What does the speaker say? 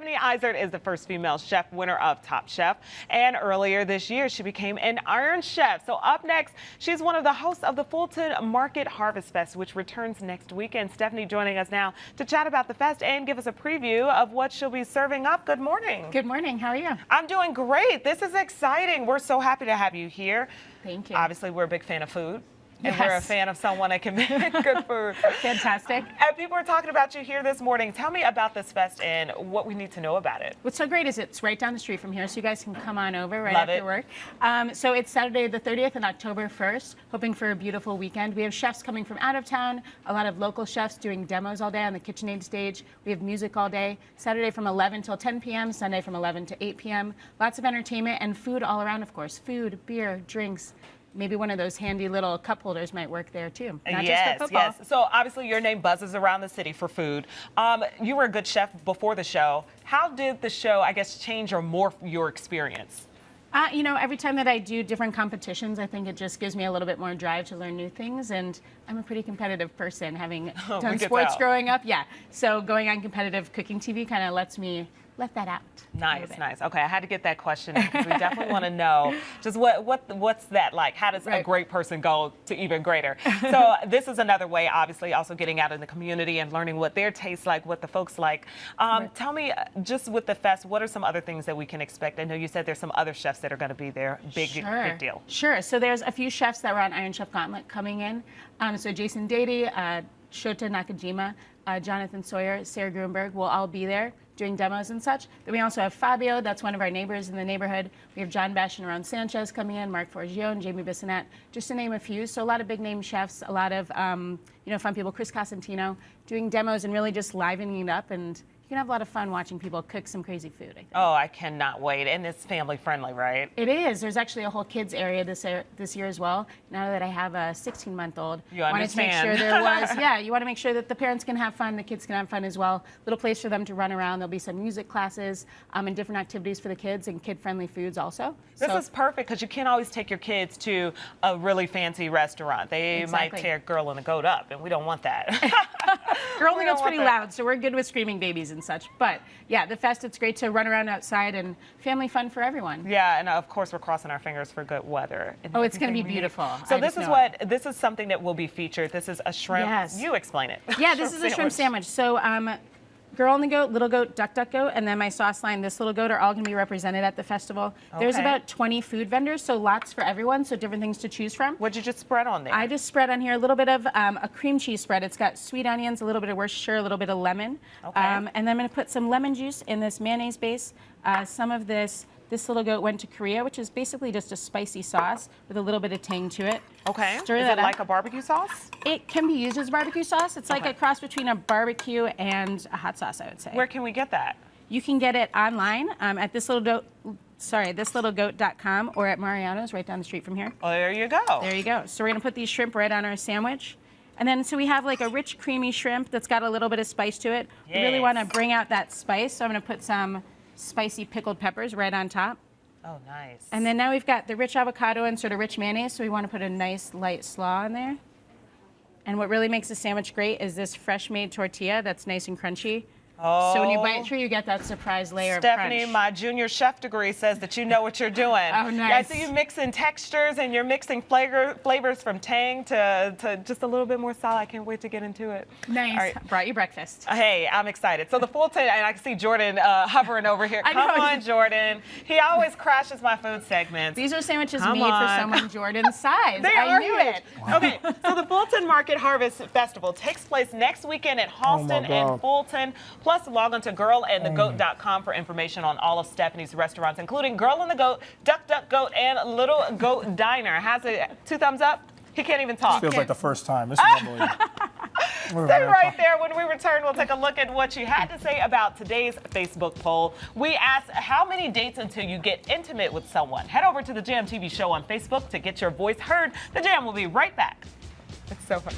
Stephanie Izard is the first female chef winner of Top Chef, and earlier this year she became an Iron Chef. So up next, she's one of the hosts of the Fulton Market Harvest Fest, which returns next weekend. Stephanie joining us now to chat about the fest and give us a preview of what she'll be serving up. Good morning. Good morning. How are you? I'm doing great. This is exciting. We're so happy to have you here. Thank you. Obviously, we're a big fan of food. And Yes. we're a fan of someone that can make good food. Fantastic. And people are talking about you here this morning. Tell me about this fest and what we need to know about it. What's so great is it's right down the street from here, so you guys can come on over right Love after it. work. So it's Saturday the 30th and October 1st, hoping for a beautiful weekend. We have chefs coming from out of town, a lot of local chefs doing demos all day on the KitchenAid stage. We have music all day, Saturday from 11 till 10 p.m., Sunday from 11 to 8 p.m. Lots of entertainment and food all around, of course. Food, beer, drinks. Maybe one of those handy little cup holders might work there too. Not just for football. Yes. So obviously your name buzzes around the city for food. You were a good chef before the show. How did the show, I guess, change or morph your experience? You know, every time that I do different competitions, I think it just gives me a little bit more drive to learn new things. And I'm a pretty competitive person, having done sports growing up. Yeah. So going on competitive cooking TV kind of lets me let that out. Nice, nice. Okay, I had to get that question in because we definitely want to know just what's that like? How does a great person go to even greater? So this is another way, obviously, also getting out in the community and learning what their tastes like, what the folks like. Tell me, just with the fest, what are some other things that we can expect? I know you said there's some other chefs that are going to be there. Big deal. Sure. So there's a few chefs that were on Iron Chef Gauntlet coming in. So Jason Dady, Shota Nakajima, Jonathan Sawyer, Sarah Grunberg will all be there doing demos and such. Then we also have Fabio, that's one of our neighbors in the neighborhood. We have John Bash and Ron Sanchez coming in, Mark Forgione, Jamie Bissonette, just to name a few. So a lot of big name chefs, a lot of fun people, Chris Cosentino, doing demos and really just livening it up, and you can have a lot of fun watching people cook some crazy food, I think. Oh, I cannot wait. And it's family friendly, right? It is. There's actually a whole kids area this year as well. Now that I have a 16-month-old, you understand. Wanted to make sure there was, you want to make sure that the parents can have fun, the kids can have fun as well. Little place for them to run around. There'll be some music classes and different activities for the kids and kid-friendly foods also. This is perfect because you can't always take your kids to a really fancy restaurant. They might tear Girl and the Goat up, and we don't want that. Girl and the Goat's pretty loud, so we're good with screaming babies and such. But yeah, the fest, it's great to run around outside and family fun for everyone. Yeah, and of course we're crossing our fingers for good weather. Oh, it's going to be beautiful. So this is something that will be featured. This is a shrimp. Yes. You explain it. Yeah, this is a shrimp sandwich. So Girl and the Goat, Little Goat, Duck Duck Goat, and then my sauce line, This Little Goat, are all going to be represented at the festival. Okay. There's about 20 food vendors, so lots for everyone, so different things to choose from. What'd you just spread on there? I just spread on here a little bit of a cream cheese spread. It's got sweet onions, a little bit of Worcestershire, a little bit of lemon. Okay. And then I'm going to put some lemon juice in this mayonnaise base. Some of this Little Goat went to Korea, which is basically just a spicy sauce with a little bit of tang to it. Okay. Stir is that it up. like a barbecue sauce? It can be used as barbecue sauce. It's like a cross between a barbecue and a hot sauce, I would say. Where can we get that? You can get it online at thislittlegoat.com or at Mariano's right down the street from here. Oh, there you go. There you go. So we're going to put these shrimp right on our sandwich. And then so we have like a rich, creamy shrimp that's got a little bit of spice to it. Yes. We really want to bring out that spice, so I'm going to put some spicy pickled peppers right on top. Oh, nice. And then now we've got the rich avocado and sort of rich mayonnaise, so we want to put a nice light slaw in there. And what really makes the sandwich great is this fresh made tortilla that's nice and crunchy. Oh. So when you bite through, you get that surprise layer Stephanie, of crunch. my junior chef degree says that you know what you're doing. Oh, nice. Yeah, I see you mixing textures and you're mixing flavors from tang to just a little bit more solid. I can't wait to get into it. Nice. All right. Brought you breakfast. Hey, I'm excited. So the Fulton, and I can see Jordan hovering over here. Come on, Jordan. He always crashes my food segments. These are sandwiches made for someone Jordan's size. I knew it. Wow. Okay, so the Fulton Market Harvest Festival takes place next weekend at Halston and Fulton. Plus, log on to girlandthegoat.com for information on all of Stephanie's restaurants, including Girl and the Goat, Duck Duck Goat, and Little Goat Diner. Has it 2 thumbs up? He can't even talk. This feels like the first time. This is unbelievable. Stay right there. When we return, we'll take a look at what you had to say about today's Facebook poll. We asked, how many dates until you get intimate with someone? Head over to the Jam TV show on Facebook to get your voice heard. The Jam will be right back. It's so fun.